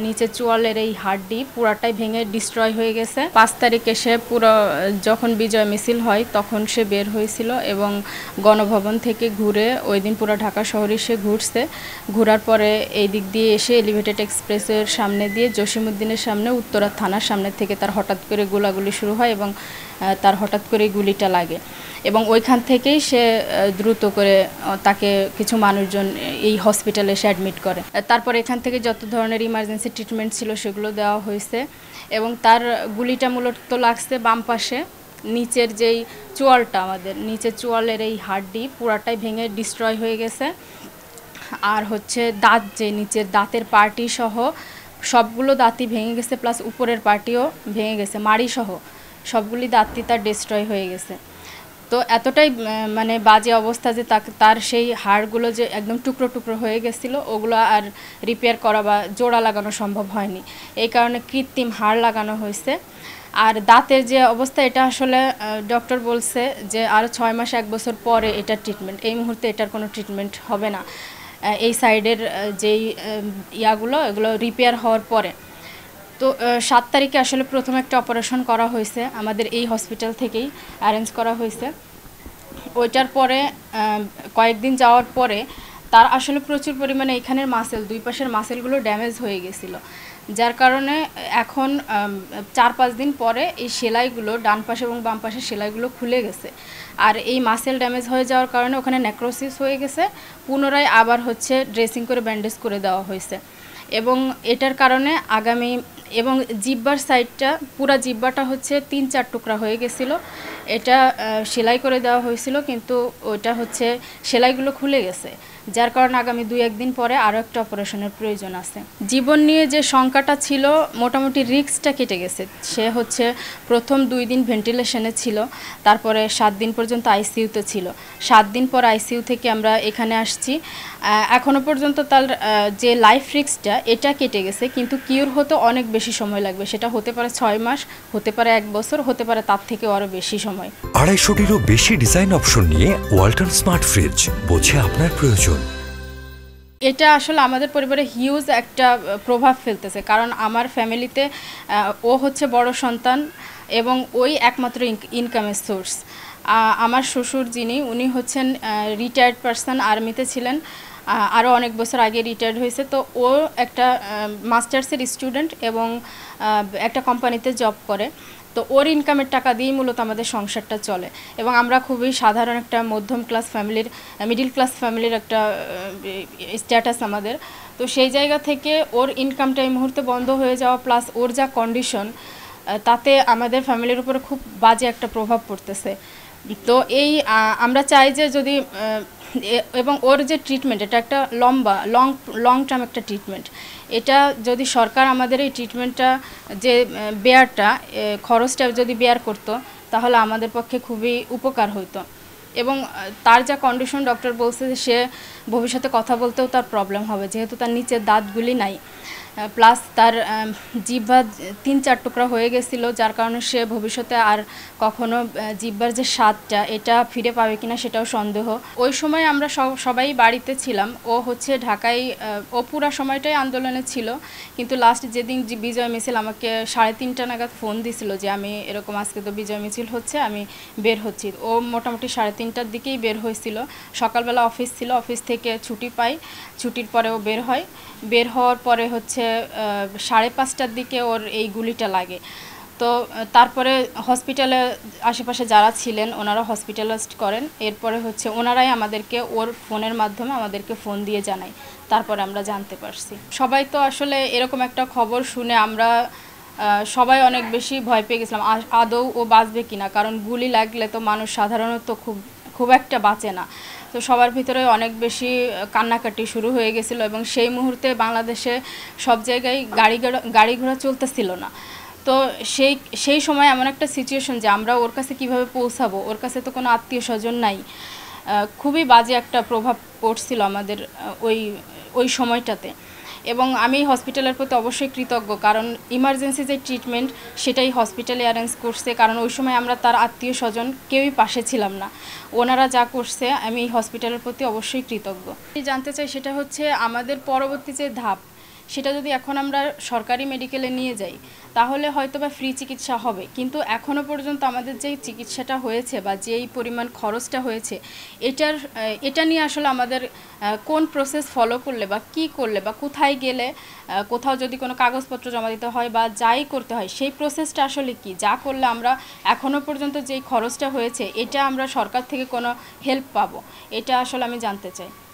নিচে চোয়ালের এই হাড়টি পুরাটাই ভেঙে ডিস্ট্রয় হয়ে গেছে। 5 তারিখে সে পুরো যখন বিজয় মিছিল হয় তখন সে বের হয়েছিল এবং গণভবন থেকে ঘুরে ওই দিন পুরো ঢাকা শহরে সে ঘুরছে। ঘোরার পরে এই দিক দিয়ে এসে এলিভেটেড এক্সপ্রেসের সামনে দিয়ে জসিমউদ্দিনের সামনে উত্তরা থানার সামনে থেকে তার হঠাৎ করে গোলাগুলি শুরু হয় এবং তার হঠাৎ করে গুলিটা লাগে এবং ওইখান থেকেই সে দ্রুত করে তাকে কিছু মানুষজন এই হসপিটালে এসে অ্যাডমিট করে। তারপর এখান থেকে যত ধরনের ইমার্জেন্সি ট্রিটমেন্ট ছিল সেগুলো দেওয়া হয়েছে এবং তার গুলিটা মূলত লাগছে বাম পাশে। নিচের যেই চোয়ালটা, আমাদের নিচের চোয়ালের এই হাড়টি পুরাটাই ভেঙে ডিস্ট্রয় হয়ে গেছে। আর হচ্ছে দাঁত, যে নিচের দাঁতের পার্টি সহ সবগুলো দাঁতই ভেঙে গেছে, প্লাস উপরের পার্টিও ভেঙে গেছে, মাড়ি সহ সবগুলি দাঁতই তার ডিস্ট্রয় হয়ে গেছে। তো এতটাই মানে বাজে অবস্থা যে তার সেই হাড়গুলো যে একদম টুকরো টুকরো হয়ে গেছিলো, ওগুলো আর রিপেয়ার করা বা জোড়া লাগানো সম্ভব হয়নি। এই কারণে কৃত্রিম হাড় লাগানো হয়েছে। আর দাঁতের যে অবস্থা, এটা আসলে ডক্টর বলছে যে আরও 6 মাস 1 বছর পরে এটার ট্রিটমেন্ট, এই মুহূর্তে এটার কোনো ট্রিটমেন্ট হবে না। এই সাইডের যেই এগুলো রিপেয়ার হওয়ার পরে। তো 7 তারিখে আসলে প্রথম একটা অপারেশন করা হয়েছে, আমাদের এই হসপিটাল থেকেই অ্যারেঞ্জ করা হয়েছে। ওইটার পরে কয়েকদিন যাওয়ার পরে তার আসলে প্রচুর পরিমাণে এখানের মাসেল, দুই পাশের মাসেলগুলো ড্যামেজ হয়ে গেছিলো, যার কারণে এখন 4-5 দিন পরে এই সেলাইগুলো, ডান পাশে এবং বাম পাশের সেলাইগুলো খুলে গেছে। আর এই মাসেল ড্যামেজ হয়ে যাওয়ার কারণে ওখানে নেক্রোসিস হয়ে গেছে, পুনরায় আবার হচ্ছে ড্রেসিং করে ব্যান্ডেজ করে দেওয়া হয়েছে। এবং এটার কারণে আগামী এবং জিহ্বার সাইডটা, পুরা জিহ্বাটা হচ্ছে 3-4 টুকরা হয়ে গেছিলো। এটা সেলাই করে দেওয়া হয়েছিল, কিন্তু ওইটা হচ্ছে সেলাইগুলো খুলে গেছে, যার কারণে আগামী 2-1 দিন পরে আরও একটা অপারেশনের প্রয়োজন আছে। জীবন নিয়ে যে শঙ্কাটা ছিল, মোটামুটি রিস্কটা কেটে গেছে। সে হচ্ছে প্রথম 2 দিন ভেন্টিলেশনে ছিল, তারপরে 7 দিন পর্যন্ত আইসিইউতে ছিল। 7 দিন পর আইসিইউ থেকে আমরা এখানে আসছি। এখনও পর্যন্ত তার যে লাইফ রিস্কটা, এটা কেটে গেছে, কিন্তু কিউর হতে অনেক বেশি সময় লাগবে। সেটা হতে পারে 6 মাস, হতে পারে 1 বছর, হতে পারে তার থেকেও আরও বেশি সময়। 250-টিরও বেশি ডিজাইন অপশন নিয়ে ওয়ালটন স্মার্ট ফ্রিজ, বোঝে আপনার প্রয়োজন। এটা আসলে আমাদের পরিবারে হিউজ একটা প্রভাব ফেলতেছে, কারণ আমার ফ্যামিলিতে ও হচ্ছে বড় সন্তান এবং ওই একমাত্র ইনকামের সোর্স। আমার শ্বশুর যিনি, উনি হচ্ছেন রিটায়ার্ড পারসন, আর্মিতে ছিলেন, আরও অনেক বছর আগে রিটায়ার্ড হয়েছে। তো ও একটা মাস্টার্সের স্টুডেন্ট এবং একটা কোম্পানিতে জব করে। তো ওর ইনকামের টাকা দিয়েই মূলত আমাদের সংসারটা চলে এবং আমরা খুবই সাধারণ একটা মধ্যম ক্লাস ফ্যামিলির, মিডিল ক্লাস ফ্যামিলির একটা স্ট্যাটাস আমাদের। তো সেই জায়গা থেকে ওর ইনকামটা এই মুহূর্তে বন্ধ হয়ে যাওয়া, প্লাস ওর যা কন্ডিশন, তাতে আমাদের ফ্যামিলির উপরে খুব বাজে একটা প্রভাব পড়তেছে। তো আমরা চাই যে যদি এবং ওর যে ট্রিটমেন্ট, এটা একটা লং টার্ম একটা ট্রিটমেন্ট। এটা যদি সরকার আমাদের এই ট্রিটমেন্টটা যে খরচটা যদি বেয়ার করতো, তাহলে আমাদের পক্ষে খুবই উপকার হতো। এবং তার যা কন্ডিশন, ডক্টর বলছে যে সে ভবিষ্যতে কথা বলতেও তার প্রবলেম হবে, যেহেতু তার নিচের দাঁতগুলি নাই, প্লাস তার জিহ্বা 3-4 টুকরা হয়ে গেছিল, যার কারণে সে ভবিষ্যতে আর কখনো জিহ্বার যে স্বাদটা, এটা ফিরে পাবে কিনা সেটাও সন্দেহ। ওই সময় আমরা সবাই বাড়িতে ছিলাম। ও হচ্ছে ঢাকায়, ও পুরা সময়টাই আন্দোলনে ছিল, কিন্তু লাস্ট যেদিন বিজয় মিছিল, আমাকে 3:30 নাগাদ ফোন দিছিল যে আমি এরকম আজকে তো বিজয় মিছিল হচ্ছে, আমি বের হচ্ছি। ও মোটামুটি 3:30টার দিকেই বের হয়েছিল। সকালবেলা অফিস ছিল, অফিস থেকে ছুটি পাই, ছুটির পরে ও বের হয়। বের হওয়ার পরে হচ্ছে 5:30টার দিকে ওর এই গুলিটা লাগে। তো তারপরে হসপিটালে আশেপাশে যারা ছিলেন ওনারা হসপিটালাইজড করেন। এরপরে হচ্ছে ওনারাই আমাদেরকে ওর ফোনের মাধ্যমে আমাদেরকে ফোন দিয়ে জানায়, তারপরে আমরা জানতে পারছি। সবাই তো আসলে এরকম একটা খবর শুনে আমরা সবাই অনেক বেশি ভয় পেয়ে গেছিলাম, আদৌ ও বাঁচবে কিনা, কারণ গুলি লাগলে তো মানুষ সাধারণত খুব একটা বাঁচে না। তো সবার ভিতরে অনেক বেশি কান্নাকাটি শুরু হয়ে গেছিলো এবং সেই মুহূর্তে বাংলাদেশে সব জায়গায় গাড়ি ঘোড়া চলতেছিল না। তো সেই সময় এমন একটা সিচুয়েশন যে আমরা ওর কাছে কিভাবে পৌঁছাবো, ওর কাছে তো কোনো আত্মীয় স্বজন নাই। খুবই বাজে একটা প্রভাব পড়ছিল আমাদের ওই সময়টাতে। এবং আমি হসপিটালের প্রতি অবশ্যই কৃতজ্ঞ, কারণ ইমার্জেন্সি যে ট্রিটমেন্ট সেটাই হসপিটালে অ্যারেঞ্জ করছে, কারণ ওই সময় আমরা তার আত্মীয় স্বজন কেউই পাশে ছিলাম না। ওনারা যা করছে আমি হসপিটালের প্রতি অবশ্যই কৃতজ্ঞ। জানতে চাই সেটা হচ্ছে আমাদের পরবর্তী যে ধাপ, সেটা যদি এখন আমরা সরকারি মেডিকেলে নিয়ে যাই তাহলে হয়তো বা ফ্রি চিকিৎসা হবে, কিন্তু এখনও পর্যন্ত আমাদের যেই চিকিৎসাটা হয়েছে বা যেই পরিমাণ খরচটা হয়েছে এটা নিয়ে আসলে আমাদের কোন প্রসেস ফলো করলে বা কি করলে বা কোথায় গেলে কোথাও যদি কোনো কাগজপত্র জমা দিতে হয় বা যাই করতে হয় সেই প্রসেসটা আসলে কি, যা করলে আমরা এখনও পর্যন্ত যেই খরচটা হয়েছে এটা আমরা সরকার থেকে কোনো হেল্প পাবো, এটা আসলে আমি জানতে চাই।